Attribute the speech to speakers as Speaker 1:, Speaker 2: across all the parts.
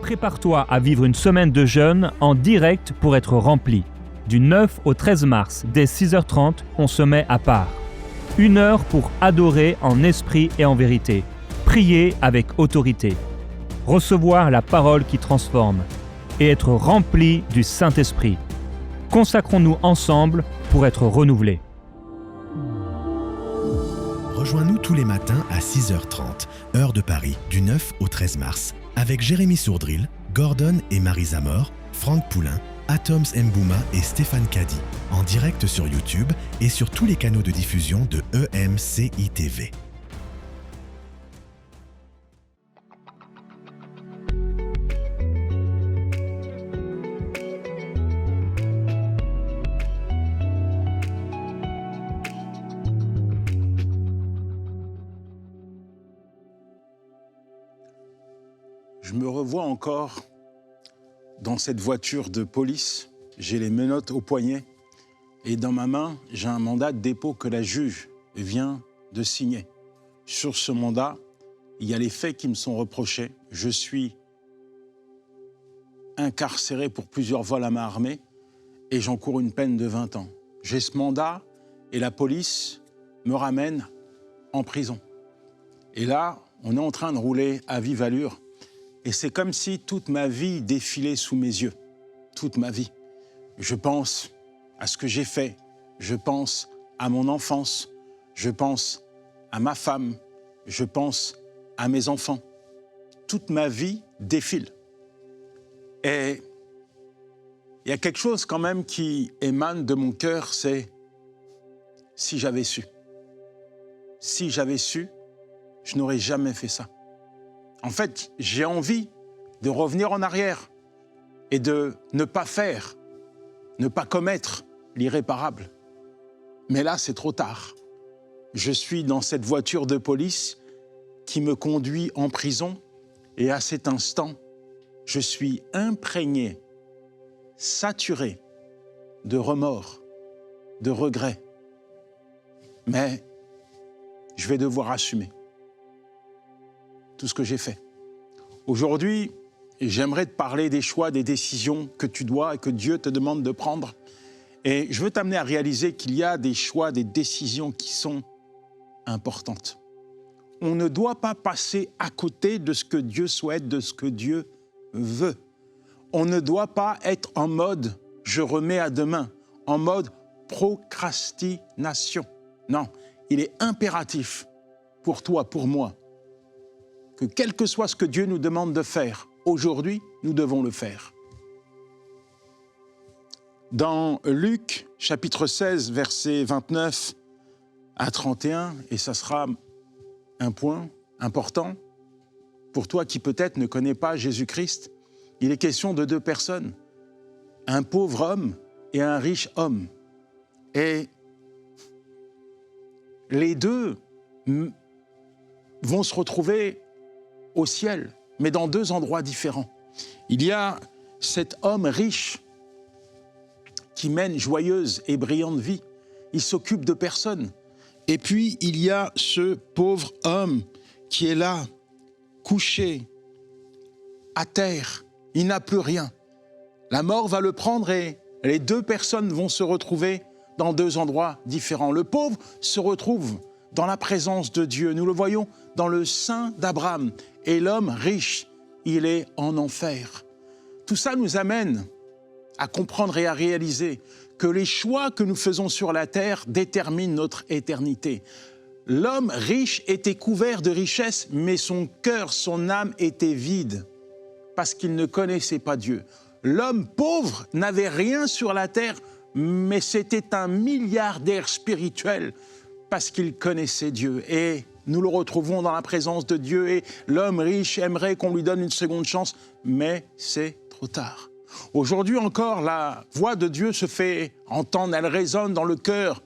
Speaker 1: Prépare-toi à vivre une semaine de jeûne en direct pour être rempli. Du 9 au 13 mars, dès 6h30, on se met à part. 1 heure pour adorer en esprit et en vérité. Prier avec autorité. Recevoir la parole qui transforme. Et être rempli du Saint-Esprit. Consacrons-nous ensemble pour être renouvelés.
Speaker 2: Rejoins-nous tous les matins à 6h30, heure de Paris, du 9 au 13 mars, avec Jérémy Sourdril, Gordon et Marie Zamor, Franck Poulain, Atoms Mbouma et Stéphane Caddy, en direct sur YouTube et sur tous les canaux de diffusion de EMCI TV.
Speaker 3: Je me revois encore dans cette voiture de police. J'ai les menottes au poignet et dans ma main, j'ai un mandat de dépôt que la juge vient de signer. Sur ce mandat, il y a les faits qui me sont reprochés. Je suis incarcéré pour plusieurs vols à main armée et j'encours une peine de 20 ans. J'ai ce mandat et la police me ramène en prison. Et là, on est en train de rouler à vive allure. Et c'est comme si toute ma vie défilait sous mes yeux, toute ma vie. Je pense à ce que j'ai fait, je pense à mon enfance, je pense à ma femme, je pense à mes enfants. Toute ma vie défile. Et il y a quelque chose quand même qui émane de mon cœur, c'est si j'avais su. Si j'avais su, je n'aurais jamais fait ça. En fait, j'ai envie de revenir en arrière et de ne pas faire, ne pas commettre l'irréparable. Mais là, c'est trop tard. Je suis dans cette voiture de police qui me conduit en prison et à cet instant, je suis imprégné, saturé de remords, de regrets. Mais je vais devoir assumer tout ce que j'ai fait. Aujourd'hui, j'aimerais te parler des choix, des décisions que tu dois et que Dieu te demande de prendre. Et je veux t'amener à réaliser qu'il y a des choix, des décisions qui sont importantes. On ne doit pas passer à côté de ce que Dieu souhaite, de ce que Dieu veut. On ne doit pas être en mode « je remets à demain », en mode procrastination. Non, il est impératif pour toi, pour moi, que quel que soit ce que Dieu nous demande de faire, aujourd'hui, nous devons le faire. Dans Luc, chapitre 16, versets 29 à 31, et ça sera un point important pour toi qui peut-être ne connais pas Jésus-Christ, il est question de 2 personnes, un pauvre homme et un riche homme. Et les deux vont se retrouver au ciel, mais dans 2 endroits différents. Il y a cet homme riche qui mène joyeuse et brillante vie. Il s'occupe de personne. Et puis, il y a ce pauvre homme qui est là, couché, à terre. Il n'a plus rien. La mort va le prendre et les 2 personnes vont se retrouver dans 2 endroits différents. Le pauvre se retrouve dans la présence de Dieu. Nous le voyons dans le sein d'Abraham. Et l'homme riche, il est en enfer. Tout ça nous amène à comprendre et à réaliser que les choix que nous faisons sur la terre déterminent notre éternité. L'homme riche était couvert de richesses, mais son cœur, son âme était vide parce qu'il ne connaissait pas Dieu. L'homme pauvre n'avait rien sur la terre, mais c'était un milliardaire spirituel parce qu'il connaissait Dieu. Et nous le retrouvons dans la présence de Dieu et l'homme riche aimerait qu'on lui donne une seconde chance, mais c'est trop tard. Aujourd'hui encore, la voix de Dieu se fait entendre, elle résonne dans le cœur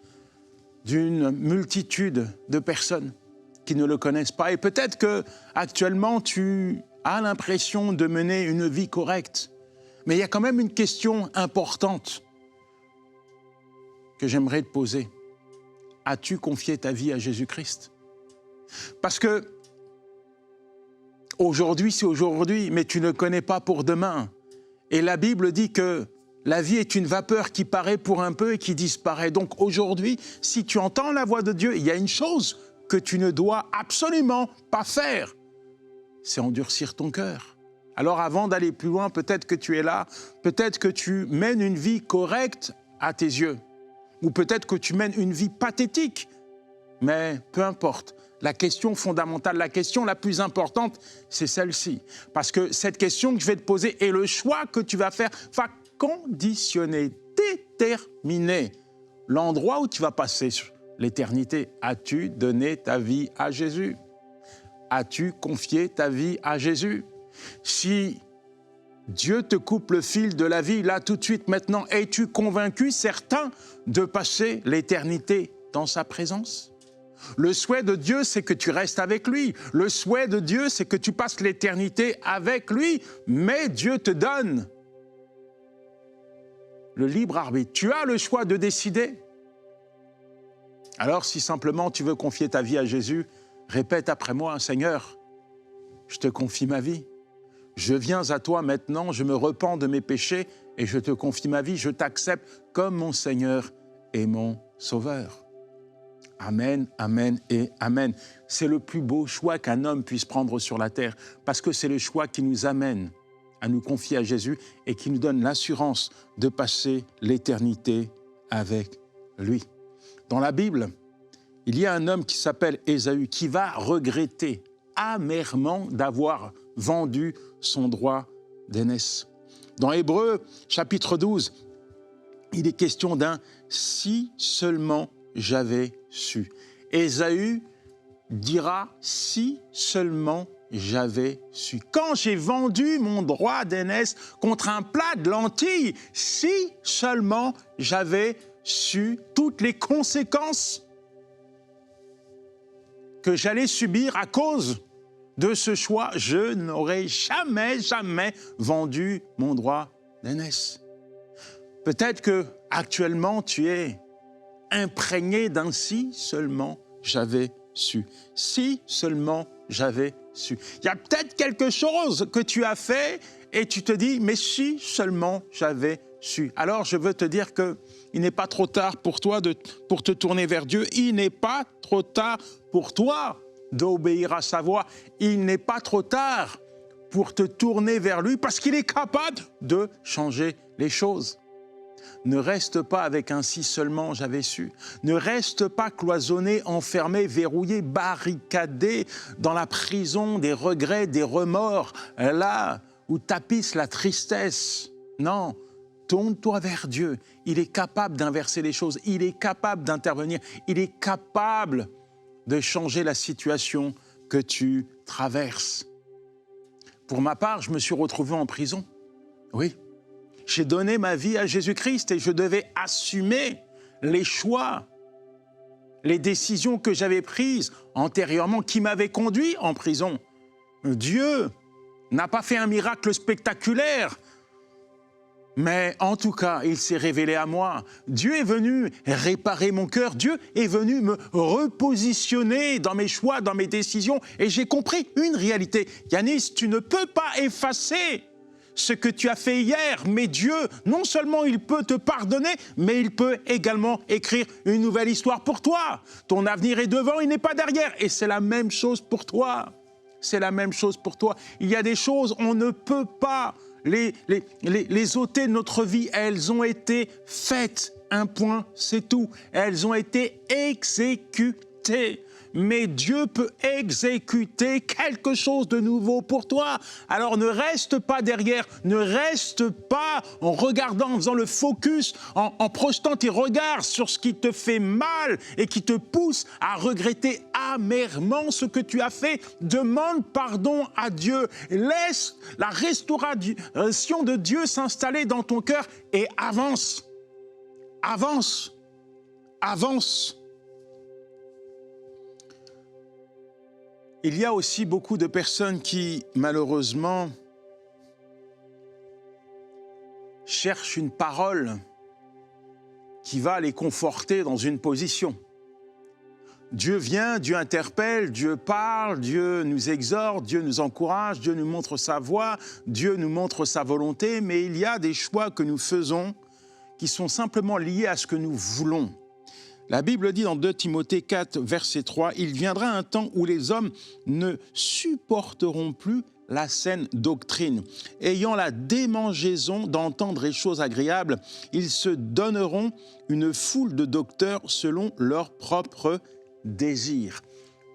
Speaker 3: d'une multitude de personnes qui ne le connaissent pas. Et peut-être qu'actuellement, tu as l'impression de mener une vie correcte, mais il y a quand même une question importante que j'aimerais te poser. As-tu confié ta vie à Jésus-Christ ? Parce que Aujourd'hui, c'est aujourd'hui, mais tu ne connais pas pour demain. Et la Bible dit que la vie est une vapeur qui paraît pour un peu et qui disparaît. Donc aujourd'hui, si tu entends la voix de Dieu, il y a une chose que tu ne dois absolument pas faire, c'est endurcir ton cœur. Alors avant d'aller plus loin, peut-être que tu es là, peut-être que tu mènes une vie correcte à tes yeux, ou peut-être que tu mènes une vie pathétique, mais peu importe. La question fondamentale, la question la plus importante, c'est celle-ci. Parce que cette question que je vais te poser et le choix que tu vas faire va conditionner, déterminer l'endroit où tu vas passer l'éternité. As-tu donné ta vie à Jésus? As-tu confié ta vie à Jésus? Si Dieu te coupe le fil de la vie, là tout de suite maintenant, es-tu convaincu, certain, de passer l'éternité dans sa présence? Le souhait de Dieu, c'est que tu restes avec lui. Le souhait de Dieu, c'est que tu passes l'éternité avec lui. Mais Dieu te donne le libre arbitre. Tu as le choix de décider. Alors, si simplement tu veux confier ta vie à Jésus, répète après moi, Seigneur, je te confie ma vie. Je viens à toi maintenant, je me repens de mes péchés et je te confie ma vie. Je t'accepte comme mon Seigneur et mon Sauveur. Amen, amen et amen. C'est le plus beau choix qu'un homme puisse prendre sur la terre parce que c'est le choix qui nous amène à nous confier à Jésus et qui nous donne l'assurance de passer l'éternité avec lui. Dans la Bible, il y a un homme qui s'appelle Ésaü qui va regretter amèrement d'avoir vendu son droit d'aînesse. Dans Hébreux, chapitre 12, il est question d'un « si seulement j'avais su ». Ésaü dira « si seulement j'avais su ». Quand j'ai vendu mon droit d'aînesse contre un plat de lentilles, si seulement j'avais su toutes les conséquences que j'allais subir à cause de ce choix, je n'aurais jamais vendu mon droit d'aînesse. Peut-être que actuellement tu es imprégné d'un si seulement j'avais su. Si seulement j'avais su. Il y a peut-être quelque chose que tu as fait et tu te dis, mais si seulement j'avais su. Alors je veux te dire qu'il n'est pas trop tard pour toi pour te tourner vers Dieu. Il n'est pas trop tard pour toi d'obéir à sa voix. Il n'est pas trop tard pour te tourner vers lui parce qu'il est capable de changer les choses. Ne reste pas avec un si seulement j'avais su. Ne reste pas cloisonné, enfermé, verrouillé, barricadé dans la prison des regrets, des remords, là où tapisse la tristesse. Non, tourne-toi vers Dieu. Il est capable d'inverser les choses. Il est capable d'intervenir. Il est capable de changer la situation que tu traverses. Pour ma part, je me suis retrouvé en prison. Oui. J'ai donné ma vie à Jésus-Christ et je devais assumer les choix, les décisions que j'avais prises antérieurement qui m'avaient conduit en prison. Dieu n'a pas fait un miracle spectaculaire, mais en tout cas, il s'est révélé à moi. Dieu est venu réparer mon cœur, Dieu est venu me repositionner dans mes choix, dans mes décisions et j'ai compris une réalité. Yanis, tu ne peux pas effacer ce que tu as fait hier, mais Dieu, non seulement il peut te pardonner, mais il peut également écrire une nouvelle histoire pour toi. Ton avenir est devant, il n'est pas derrière. Et c'est la même chose pour toi. C'est la même chose pour toi. Il y a des choses, on ne peut pas les ôter de notre vie. Elles ont été faites. Un point, c'est tout. Elles ont été exécutées. Mais Dieu peut exécuter quelque chose de nouveau pour toi. Alors ne reste pas derrière, ne reste pas en regardant, en faisant le focus, en projetant tes regards sur ce qui te fait mal et qui te pousse à regretter amèrement ce que tu as fait. Demande pardon à Dieu. Laisse la restauration de Dieu s'installer dans ton cœur et avance. Avance. Avance. Il y a aussi beaucoup de personnes qui, malheureusement, cherchent une parole qui va les conforter dans une position. Dieu vient, Dieu interpelle, Dieu parle, Dieu nous exhorte, Dieu nous encourage, Dieu nous montre sa voie, Dieu nous montre sa volonté, mais il y a des choix que nous faisons qui sont simplement liés à ce que nous voulons. La Bible dit dans 2 Timothée 4, verset 3, « Il viendra un temps où les hommes ne supporteront plus la saine doctrine. Ayant la démangeaison d'entendre les choses agréables, ils se donneront une foule de docteurs selon leurs propres désirs. »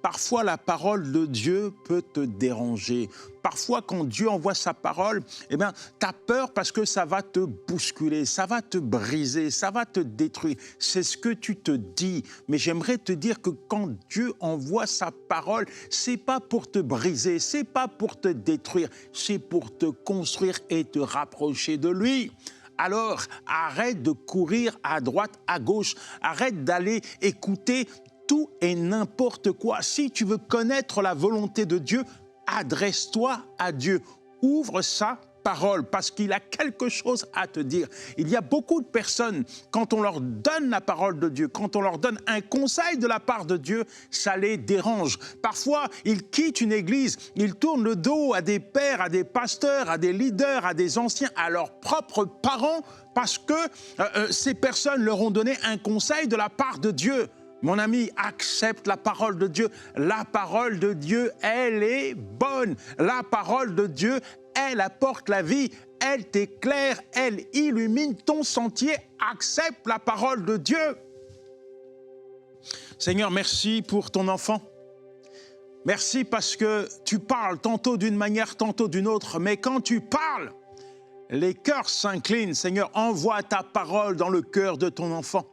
Speaker 3: Parfois, la parole de Dieu peut te déranger. Parfois, quand Dieu envoie sa parole, tu as peur parce que ça va te bousculer, ça va te briser, ça va te détruire. C'est ce que tu te dis. Mais j'aimerais te dire que quand Dieu envoie sa parole, c'est pas pour te briser, c'est pas pour te détruire, c'est pour te construire et te rapprocher de lui. Alors, arrête de courir à droite, à gauche, arrête d'aller écouter tout et n'importe quoi. Si tu veux connaître la volonté de Dieu, adresse-toi à Dieu. Ouvre sa parole parce qu'il a quelque chose à te dire. Il y a beaucoup de personnes, quand on leur donne la parole de Dieu, quand on leur donne un conseil de la part de Dieu, ça les dérange. Parfois, ils quittent une église, ils tournent le dos à des pères, à des pasteurs, à des leaders, à des anciens, à leurs propres parents, parce que ces personnes leur ont donné un conseil de la part de Dieu. Mon ami, accepte la parole de Dieu. La parole de Dieu, elle est bonne. La parole de Dieu, elle apporte la vie. Elle t'éclaire, elle illumine ton sentier. Accepte la parole de Dieu. Seigneur, merci pour ton enfant. Merci parce que tu parles tantôt d'une manière, tantôt d'une autre. Mais quand tu parles, les cœurs s'inclinent. Seigneur, envoie ta parole dans le cœur de ton enfant.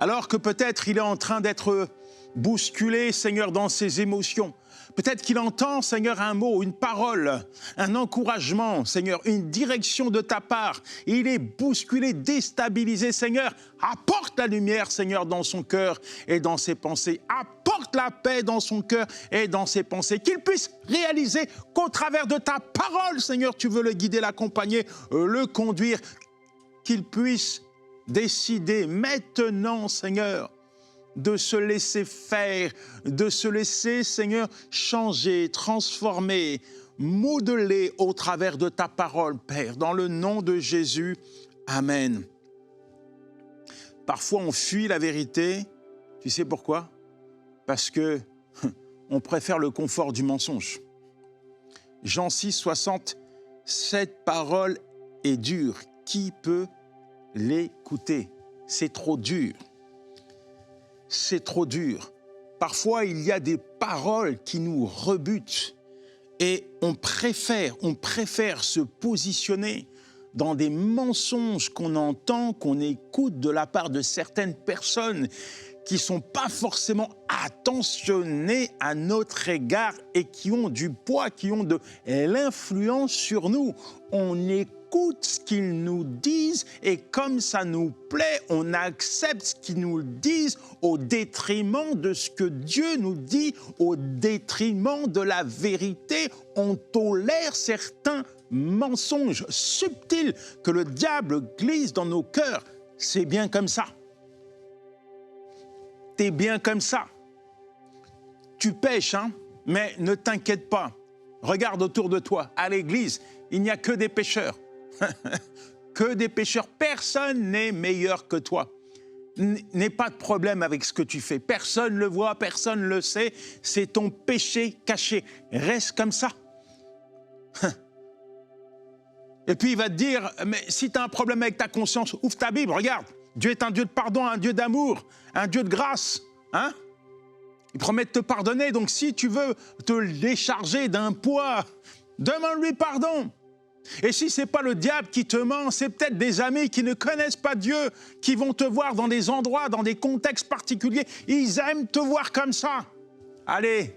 Speaker 3: Alors que peut-être il est en train d'être bousculé, Seigneur, dans ses émotions. Peut-être qu'il entend, Seigneur, un mot, une parole, un encouragement, Seigneur, une direction de ta part. Il est bousculé, déstabilisé, Seigneur. Apporte la lumière, Seigneur, dans son cœur et dans ses pensées. Apporte la paix dans son cœur et dans ses pensées. Qu'il puisse réaliser qu'au travers de ta parole, Seigneur, tu veux le guider, l'accompagner, le conduire. Qu'il puisse décider maintenant, Seigneur, de se laisser faire, de se laisser, Seigneur, changer, transformer, modeler au travers de ta parole, Père, dans le nom de Jésus. Amen. Parfois, on fuit la vérité. Tu sais pourquoi? Parce que on préfère le confort du mensonge. Jean 6, 60, cette parole est dure. Qui peut l'écouter? C'est trop dur. C'est trop dur. Parfois, il y a des paroles qui nous rebutent et on préfère se positionner dans des mensonges qu'on entend, qu'on écoute de la part de certaines personnes qui ne sont pas forcément attentionnées à notre égard et qui ont du poids, qui ont de l'influence sur nous. On écoute ce qu'ils nous disent et comme ça nous plaît, on accepte ce qu'ils nous disent au détriment de ce que Dieu nous dit, au détriment de la vérité. On tolère certains mensonges subtils que le diable glisse dans nos cœurs. C'est bien comme ça. T'es bien comme ça. Tu pêches, hein, mais ne t'inquiète pas. Regarde autour de toi, à l'église, il n'y a que des pécheurs. Que des pécheurs. Personne n'est meilleur que toi. N'aie pas de problème avec ce que tu fais. Personne ne le voit, personne ne le sait. C'est ton péché caché. Reste comme ça. Et puis il va te dire, mais si tu as un problème avec ta conscience, ouvre ta Bible, regarde. Dieu est un Dieu de pardon, un Dieu d'amour, un Dieu de grâce. Hein? Il promet de te pardonner. Donc si tu veux te décharger d'un poids, demande-lui pardon. Et si ce n'est pas le diable qui te ment, c'est peut-être des amis qui ne connaissent pas Dieu, qui vont te voir dans des endroits, dans des contextes particuliers. Ils aiment te voir comme ça. Allez,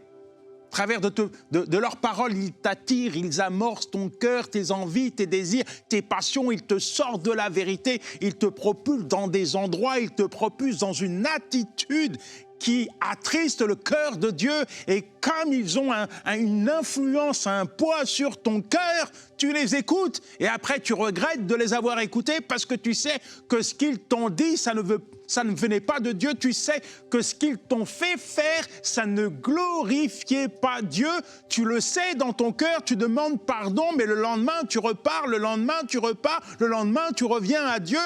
Speaker 3: à travers de leurs paroles, ils t'attirent, ils amorcent ton cœur, tes envies, tes désirs, tes passions. Ils te sortent de la vérité, ils te propulsent dans des endroits, ils te propulsent dans une attitude qui attristent le cœur de Dieu. Et comme ils ont une influence, un poids sur ton cœur, tu les écoutes et après tu regrettes de les avoir écoutés parce que tu sais que ce qu'ils t'ont dit, ça ne venait pas de Dieu. Tu sais que ce qu'ils t'ont fait faire, ça ne glorifiait pas Dieu. Tu le sais dans ton cœur, tu demandes pardon, mais le lendemain, tu repars, le lendemain, tu repars, le lendemain, tu reviens à Dieu.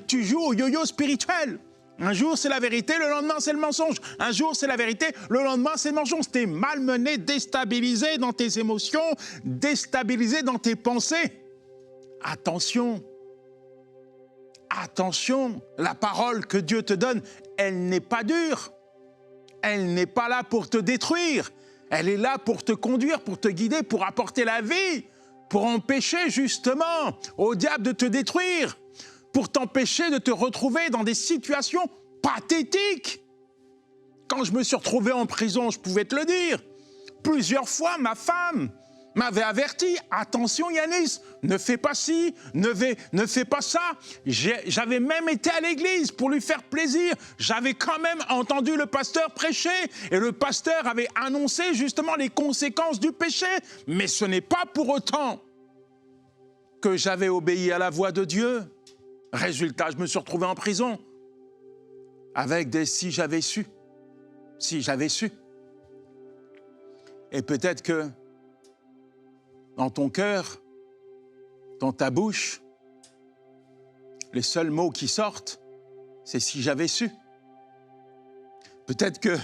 Speaker 3: Tu joues au yo-yo spirituel. Un jour, c'est la vérité, le lendemain, c'est le mensonge. Un jour, c'est la vérité, le lendemain, c'est le mensonge. T'es malmené, déstabilisé dans tes émotions, déstabilisé dans tes pensées. Attention. Attention, la parole que Dieu te donne, elle n'est pas dure. Elle n'est pas là pour te détruire. Elle est là pour te conduire, pour te guider, pour apporter la vie, pour empêcher justement au diable de te détruire, pour t'empêcher de te retrouver dans des situations pathétiques. Quand je me suis retrouvé en prison, je pouvais te le dire, plusieurs fois, ma femme m'avait averti, attention Yanis, ne fais pas ci, ne fais pas ça. J'avais même été à l'église pour lui faire plaisir. J'avais quand même entendu le pasteur prêcher et le pasteur avait annoncé justement les conséquences du péché. Mais ce n'est pas pour autant que j'avais obéi à la voix de Dieu. Résultat, je me suis retrouvé en prison avec des si j'avais su. Si j'avais su. Et peut-être que dans ton cœur, dans ta bouche, les seuls mots qui sortent, c'est si j'avais su. Peut-être que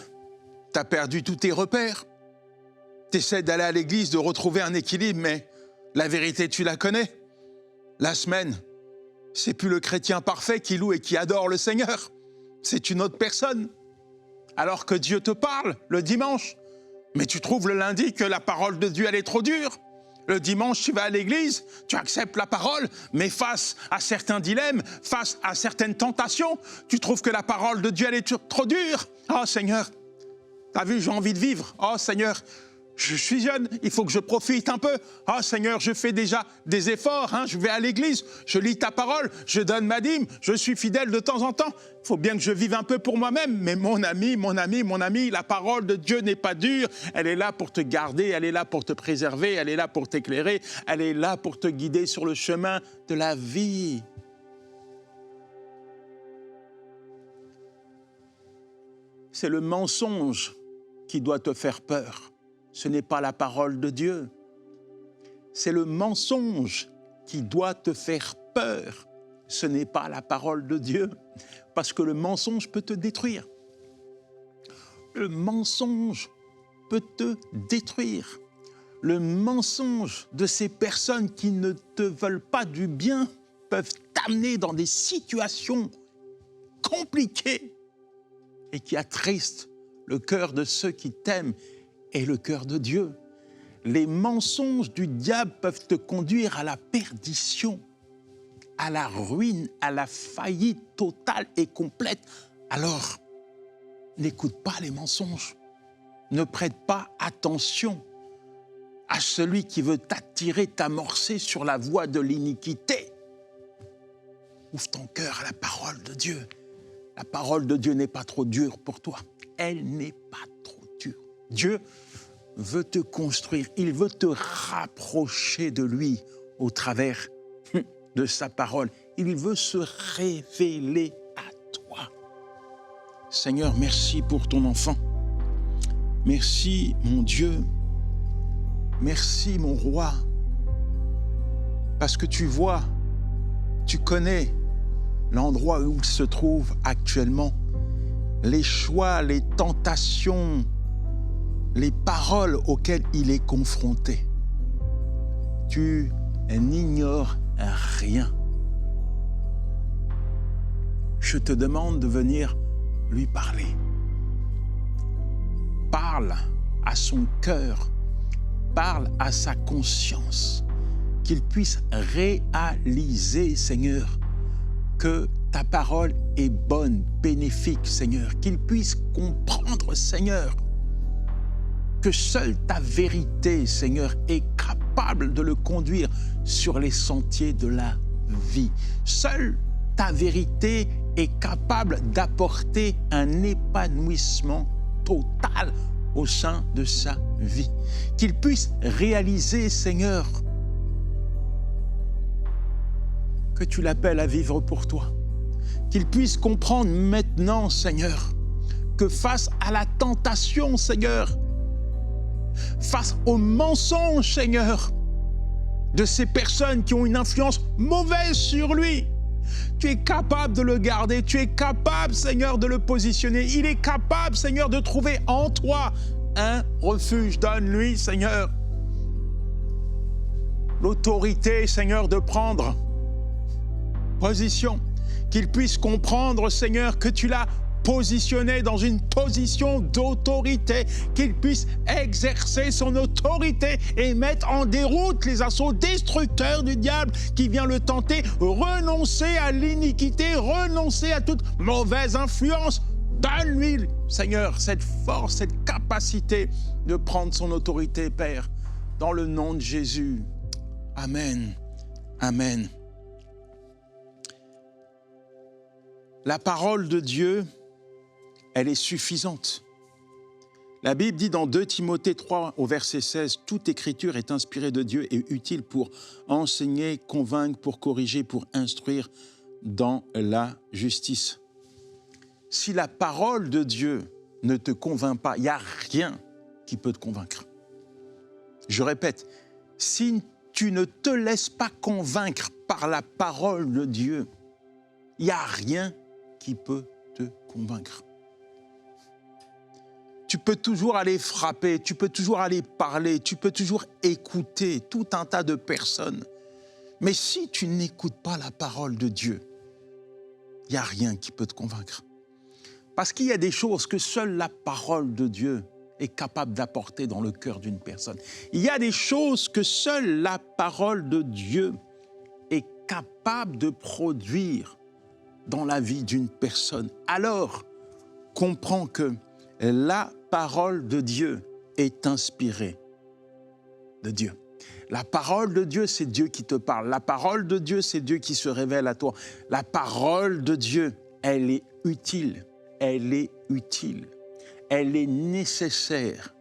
Speaker 3: tu as perdu tous tes repères. Tu essaies d'aller à l'église, de retrouver un équilibre, mais la vérité, tu la connais. La semaine, c'est plus le chrétien parfait qui loue et qui adore le Seigneur. C'est une autre personne. Alors que Dieu te parle le dimanche, mais tu trouves le lundi que la parole de Dieu, elle est trop dure. Le dimanche, tu vas à l'église, tu acceptes la parole, mais face à certains dilemmes, face à certaines tentations, tu trouves que la parole de Dieu, elle est trop dure. Oh Seigneur, t'as vu, j'ai envie de vivre. Oh Seigneur, je suis jeune, il faut que je profite un peu. Oh Seigneur, je fais déjà des efforts, je vais à l'église, je lis ta parole, je donne ma dîme, je suis fidèle de temps en temps. Il faut bien que je vive un peu pour moi-même. Mais mon ami, la parole de Dieu n'est pas dure. Elle est là pour te garder, elle est là pour te préserver, elle est là pour t'éclairer, elle est là pour te guider sur le chemin de la vie. C'est le mensonge qui doit te faire peur. Ce n'est pas la parole de Dieu. C'est le mensonge qui doit te faire peur. Ce n'est pas la parole de Dieu. Parce que le mensonge peut te détruire. Le mensonge peut te détruire. Le mensonge de ces personnes qui ne te veulent pas du bien peuvent t'amener dans des situations compliquées et qui attristent le cœur de ceux qui t'aiment et le cœur de Dieu. Les mensonges du diable peuvent te conduire à la perdition, à la ruine, à la faillite totale et complète. Alors, n'écoute pas les mensonges. Ne prête pas attention à celui qui veut t'attirer, t'amorcer sur la voie de l'iniquité. Ouvre ton cœur à la parole de Dieu. La parole de Dieu n'est pas trop dure pour toi. Elle n'est pas trop dure. Dieu veut te construire. Il veut te rapprocher de lui au travers de sa parole. Il veut se révéler à toi. Seigneur, merci pour ton enfant. Merci, mon Dieu. Merci, mon roi. Parce que tu vois, tu connais l'endroit où il se trouve actuellement, les choix, les tentations, les paroles auxquelles il est confronté. Tu n'ignores rien. Je te demande de venir lui parler. Parle à son cœur, parle à sa conscience, qu'il puisse réaliser, Seigneur, que ta parole est bonne, bénéfique, Seigneur, qu'il puisse comprendre, Seigneur, que seule ta vérité, Seigneur, est capable de le conduire sur les sentiers de la vie. Seule ta vérité est capable d'apporter un épanouissement total au sein de sa vie. Qu'il puisse réaliser, Seigneur, que tu l'appelles à vivre pour toi. Qu'il puisse comprendre maintenant, Seigneur, que face à la tentation, Seigneur, face au mensonge, Seigneur, de ces personnes qui ont une influence mauvaise sur lui, tu es capable de le garder, tu es capable, Seigneur, de le positionner. Il est capable, Seigneur, de trouver en toi un refuge. Donne-lui, Seigneur, l'autorité, Seigneur, de prendre position. Qu'il puisse comprendre, Seigneur, que tu l'as positionné dans une position d'autorité, qu'il puisse exercer son autorité et mettre en déroute les assauts destructeurs du diable qui vient le tenter, renoncer à l'iniquité, renoncer à toute mauvaise influence. Donne-lui, Seigneur, cette force, cette capacité de prendre son autorité, Père, dans le nom de Jésus. Amen. Amen. La parole de Dieu, elle est suffisante. La Bible dit dans 2 Timothée 3 au verset 16, « Toute écriture est inspirée de Dieu et utile pour enseigner, convaincre, pour corriger, pour instruire dans la justice. » Si la parole de Dieu ne te convainc pas, il n'y a rien qui peut te convaincre. Je répète, si tu ne te laisses pas convaincre par la parole de Dieu, il n'y a rien qui peut te convaincre. Tu peux toujours aller frapper, tu peux toujours aller parler, tu peux toujours écouter tout un tas de personnes. Mais si tu n'écoutes pas la parole de Dieu, il n'y a rien qui peut te convaincre. Parce qu'il y a des choses que seule la parole de Dieu est capable d'apporter dans le cœur d'une personne. Il y a des choses que seule la parole de Dieu est capable de produire dans la vie d'une personne. Alors, comprends que la parole de Dieu est inspirée de Dieu. La parole de Dieu, c'est Dieu qui te parle. La parole de Dieu, c'est Dieu qui se révèle à toi. La parole de Dieu, elle est utile. Elle est utile. Elle est nécessaire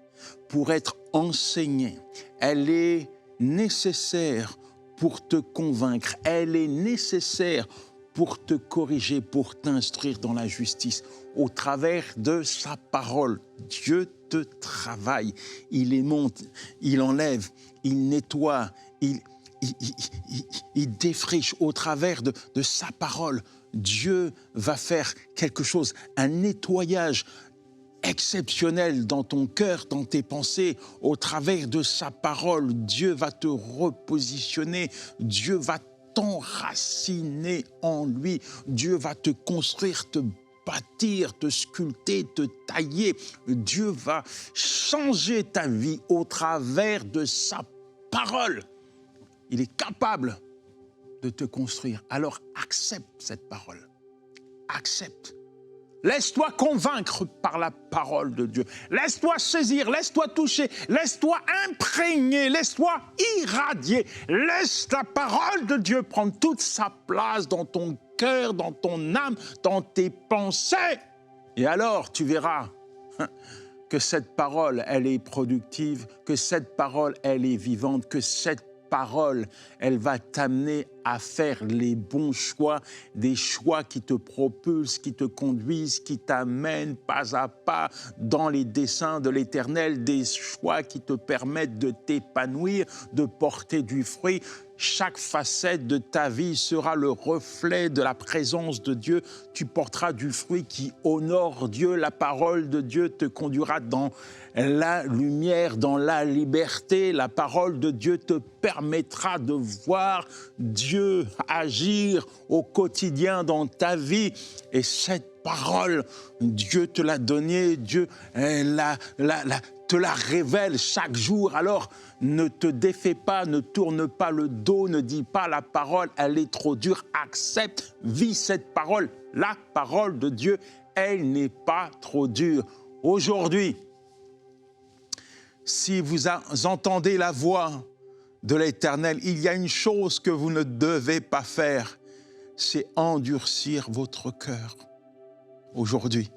Speaker 3: pour être enseignée. Elle est nécessaire pour te convaincre. Elle est nécessaire pour te corriger, pour t'instruire dans la justice. Au travers de sa parole, Dieu te travaille. Il émonte, il enlève, il nettoie, il défriche. Au travers de sa parole, Dieu va faire quelque chose, un nettoyage exceptionnel dans ton cœur, dans tes pensées. Au travers de sa parole, Dieu va te repositionner, Dieu va t'enraciner en lui, Dieu va te construire, te bâtir, te sculpter, te tailler. Dieu va changer ta vie au travers de sa parole. Il est capable de te construire. Alors accepte cette parole. Accepte. Laisse-toi convaincre par la parole de Dieu. Laisse-toi saisir, laisse-toi toucher, laisse-toi imprégner, laisse-toi irradier. Laisse la parole de Dieu prendre toute sa place dans ton cœur, dans ton âme, dans tes pensées. Et alors, tu verras que cette parole, elle est productive, que cette parole, elle est vivante, que cette parole, elle va t'amener à faire les bons choix, des choix qui te propulsent, qui te conduisent, qui t'amènent pas à pas dans les desseins de l'Éternel, des choix qui te permettent de t'épanouir, de porter du fruit. Chaque facette de ta vie sera le reflet de la présence de Dieu. Tu porteras du fruit qui honore Dieu. La parole de Dieu te conduira dans la lumière, dans la liberté. La parole de Dieu te permettra de voir Dieu agir au quotidien dans ta vie. Et cette parole, Dieu te l'a donnée, Dieu te la révèle chaque jour. Alors, ne te défais pas, ne tourne pas le dos, ne dis pas la parole, elle est trop dure. Accepte, vis cette parole. La parole de Dieu, elle n'est pas trop dure. Aujourd'hui, si vous entendez la voix de l'Éternel, il y a une chose que vous ne devez pas faire. c'est endurcir votre cœur aujourd'hui.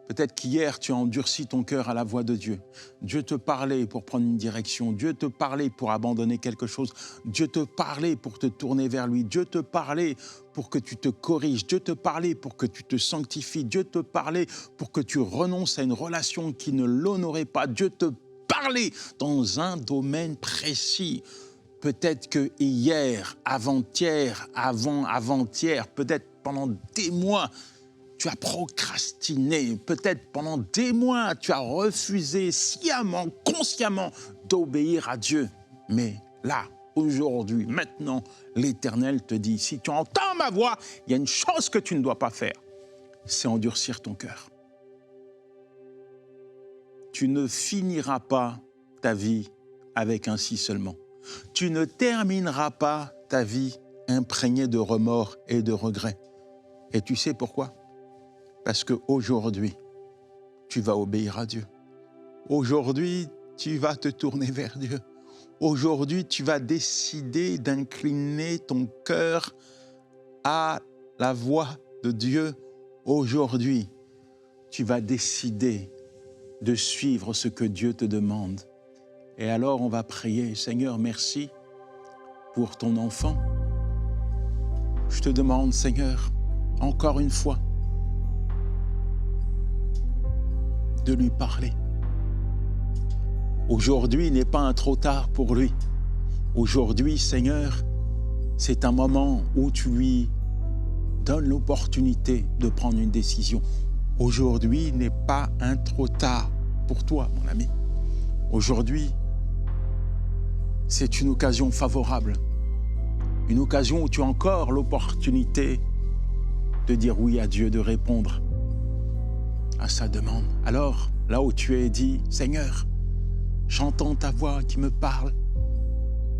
Speaker 3: Peut-être qu'hier, tu as endurci ton cœur à la voix de Dieu. Dieu te parlait pour prendre une direction. Dieu te parlait pour abandonner quelque chose. Dieu te parlait pour te tourner vers lui. Dieu te parlait pour que tu te corriges. Dieu te parlait pour que tu te sanctifies. Dieu te parlait pour que tu renonces à une relation qui ne l'honorait pas. Dieu te parlait dans un domaine précis. Peut-être que hier, avant-hier, avant-avant-hier, peut-être pendant des mois, tu as procrastiné, peut-être pendant des mois, tu as refusé sciemment, consciemment d'obéir à Dieu. Mais là, aujourd'hui, maintenant, l'Éternel te dit, si tu entends ma voix, il y a une chose que tu ne dois pas faire, c'est endurcir ton cœur. Tu ne finiras pas ta vie avec un si seulement. Tu ne termineras pas ta vie imprégnée de remords et de regrets. Et tu sais pourquoi ? Parce qu'aujourd'hui, tu vas obéir à Dieu. Aujourd'hui, tu vas te tourner vers Dieu. Aujourd'hui, tu vas décider d'incliner ton cœur à la voix de Dieu. Aujourd'hui, tu vas décider de suivre ce que Dieu te demande. Et alors, on va prier. Seigneur, merci pour ton enfant. Je te demande, Seigneur, encore une fois, de lui parler. Aujourd'hui n'est pas un trop tard pour lui. Aujourd'hui, Seigneur, c'est un moment où tu lui donnes l'opportunité de prendre une décision. Aujourd'hui n'est pas un trop tard pour toi, mon ami. Aujourd'hui, c'est une occasion favorable. Une occasion où tu as encore l'opportunité de dire oui à Dieu, de répondre à sa demande. Alors, là où tu es, dis, Seigneur, j'entends ta voix qui me parle.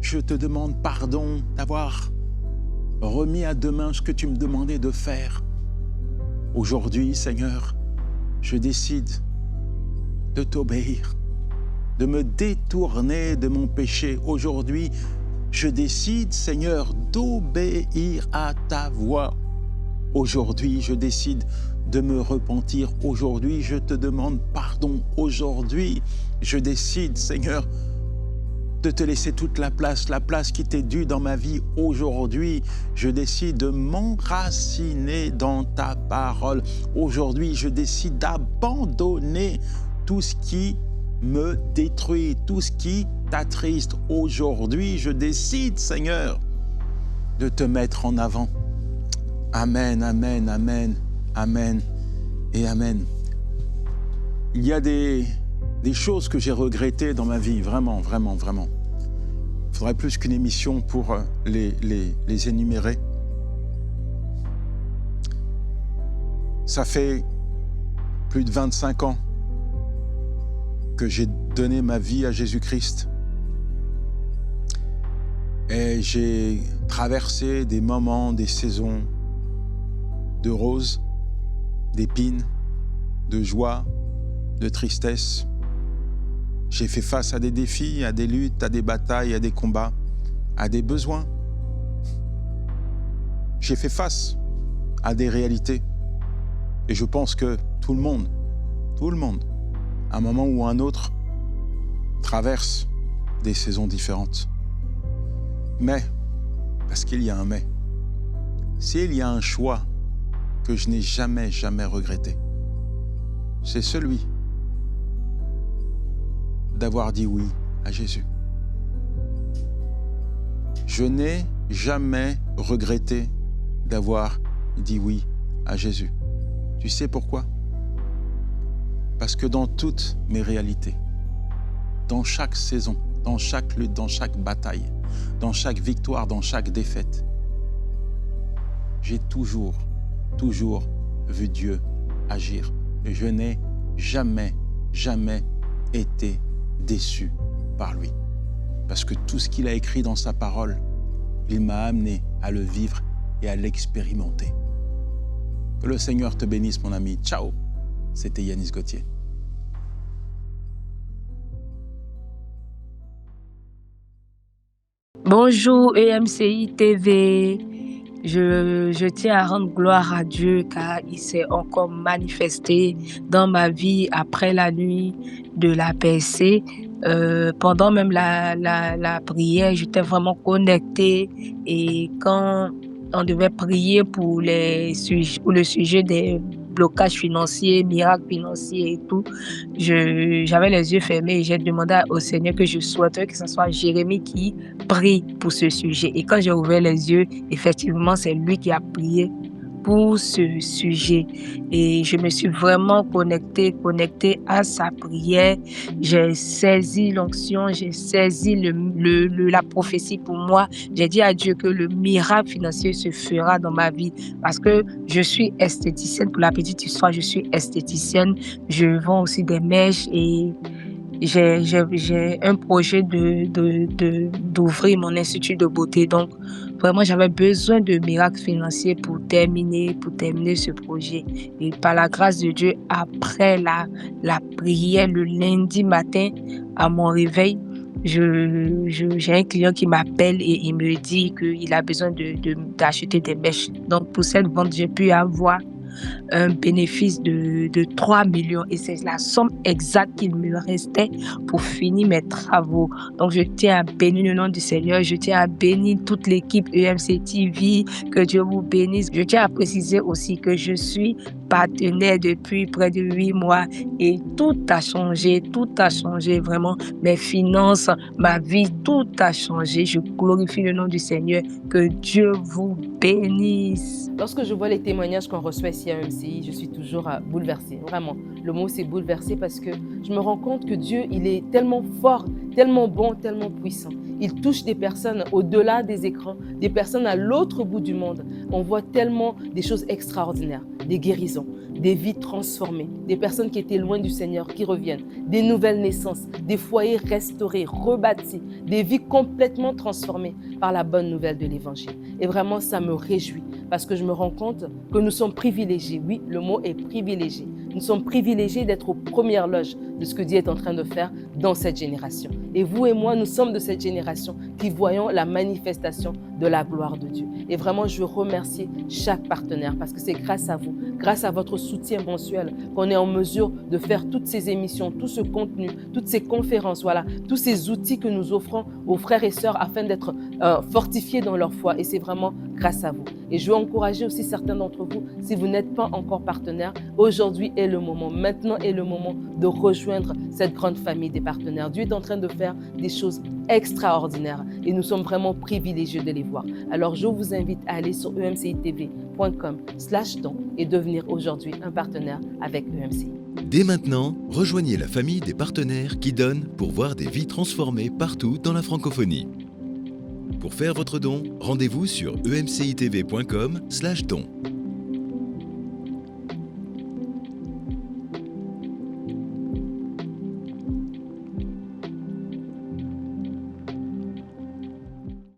Speaker 3: Je te demande pardon d'avoir remis à demain ce que tu me demandais de faire. Aujourd'hui, Seigneur, je décide de t'obéir, de me détourner de mon péché. Aujourd'hui, je décide, Seigneur, d'obéir à ta voix. Aujourd'hui, je décide de me repentir. Aujourd'hui, je te demande pardon. Aujourd'hui, je décide, Seigneur, de te laisser toute la place qui t'est due dans ma vie. Aujourd'hui, je décide de m'enraciner dans ta parole. Aujourd'hui, je décide d'abandonner tout ce qui me détruit, tout ce qui t'attriste. Aujourd'hui, je décide, Seigneur, de te mettre en avant. Amen, amen, amen, amen et amen. Il y a des choses que j'ai regrettées dans ma vie, vraiment, vraiment, vraiment. Il faudrait plus qu'une émission pour les énumérer. Ça fait plus de 25 ans que j'ai donné ma vie à Jésus-Christ. Et j'ai traversé des moments, des saisons de roses, d'épines, de joie, de tristesse. J'ai fait face à des défis, à des luttes, à des batailles, à des combats, à des besoins. J'ai fait face à des réalités. Et je pense que tout le monde, à un moment ou à un autre, traverse des saisons différentes. Mais, parce qu'il y a un mais, s'il y a un choix que je n'ai jamais, jamais regretté, c'est celui d'avoir dit oui à Jésus. Je n'ai jamais regretté d'avoir dit oui à Jésus. Tu sais pourquoi? Parce que dans toutes mes réalités, dans chaque saison, dans chaque lutte, dans chaque bataille, dans chaque victoire, dans chaque défaite, j'ai toujours vu Dieu agir. Et je n'ai jamais, jamais été déçu par lui. Parce que tout ce qu'il a écrit dans sa parole, il m'a amené à le vivre et à l'expérimenter. Que le Seigneur te bénisse, mon ami. Ciao. C'était Yanis Gauthier.
Speaker 4: Bonjour EMCI TV. Je tiens à rendre gloire à Dieu car il s'est encore manifesté dans ma vie après la nuit de la percée. Pendant même la prière, j'étais vraiment connectée et quand on devait prier pour le sujet des blocages financiers, miracles financiers et tout, j'avais les yeux fermés et j'ai demandé au Seigneur que je souhaiterais que ce soit Jérémie qui prie pour ce sujet. Et quand j'ai ouvert les yeux, effectivement, c'est lui qui a prié pour ce sujet. Et je me suis vraiment connectée à sa prière. J'ai saisi l'onction, j'ai saisi la prophétie pour moi. J'ai dit à Dieu que le miracle financier se fera dans ma vie parce que je suis esthéticienne. Pour la petite histoire, je suis esthéticienne. Je vends aussi des mèches et j'ai un projet d'ouvrir mon institut de beauté. Donc, vraiment, j'avais besoin de miracles financiers pour terminer ce projet. Et par la grâce de Dieu, après la prière le lundi matin à mon réveil, j'ai un client qui m'appelle et il me dit qu'il a besoin d'acheter des mèches. Donc, pour cette vente, j'ai pu avoir un bénéfice de 3 millions et c'est la somme exacte qu'il me restait pour finir mes travaux. Donc, je tiens à bénir le nom du Seigneur. Je tiens à bénir toute l'équipe EMC TV. Que Dieu vous bénisse. Je tiens à préciser aussi que je suis partenaire depuis près de 8 mois et tout a changé vraiment. Mes finances, ma vie, tout a changé. Je glorifie le nom du Seigneur. Que Dieu vous bénisse.
Speaker 5: Lorsque je vois les témoignages qu'on reçoit ici à EMCI, je suis toujours bouleversée. Vraiment, le mot c'est bouleversée parce que je me rends compte que Dieu, il est tellement fort, tellement bon, tellement puissant. Il touche des personnes au-delà des écrans, des personnes à l'autre bout du monde. On voit tellement des choses extraordinaires, des guérisons, des vies transformées, des personnes qui étaient loin du Seigneur, qui reviennent, des nouvelles naissances, des foyers restaurés, rebâtis, des vies complètement transformées par la bonne nouvelle de l'Évangile. Et vraiment, ça me réjouit parce que je me rends compte que nous sommes privilégiés. Oui, le mot est privilégié. Nous sommes privilégiés d'être aux premières loges de ce que Dieu est en train de faire dans cette génération. Et vous et moi, nous sommes de cette génération qui voyons la manifestation de la gloire de Dieu. Et vraiment, je veux remercier chaque partenaire parce que c'est grâce à vous, grâce à votre soutien mensuel qu'on est en mesure de faire toutes ces émissions, tout ce contenu, toutes ces conférences, voilà, tous ces outils que nous offrons aux frères et sœurs afin d'être fortifiés dans leur foi. Et c'est vraiment grâce à vous. Et je veux encourager aussi certains d'entre vous, si vous n'êtes pas encore partenaire, aujourd'hui est le moment, maintenant est le moment de rejoindre cette grande famille des partenaires. Dieu est en train de faire des choses extraordinaires et nous sommes vraiment privilégiés de les voir. Alors je vous invite à aller sur emcitv.com/don et devenir aujourd'hui un partenaire avec EMCI.
Speaker 6: Dès maintenant, rejoignez la famille des partenaires qui donnent pour voir des vies transformées partout dans la francophonie. Pour faire votre don, rendez-vous sur emcitv.com/don.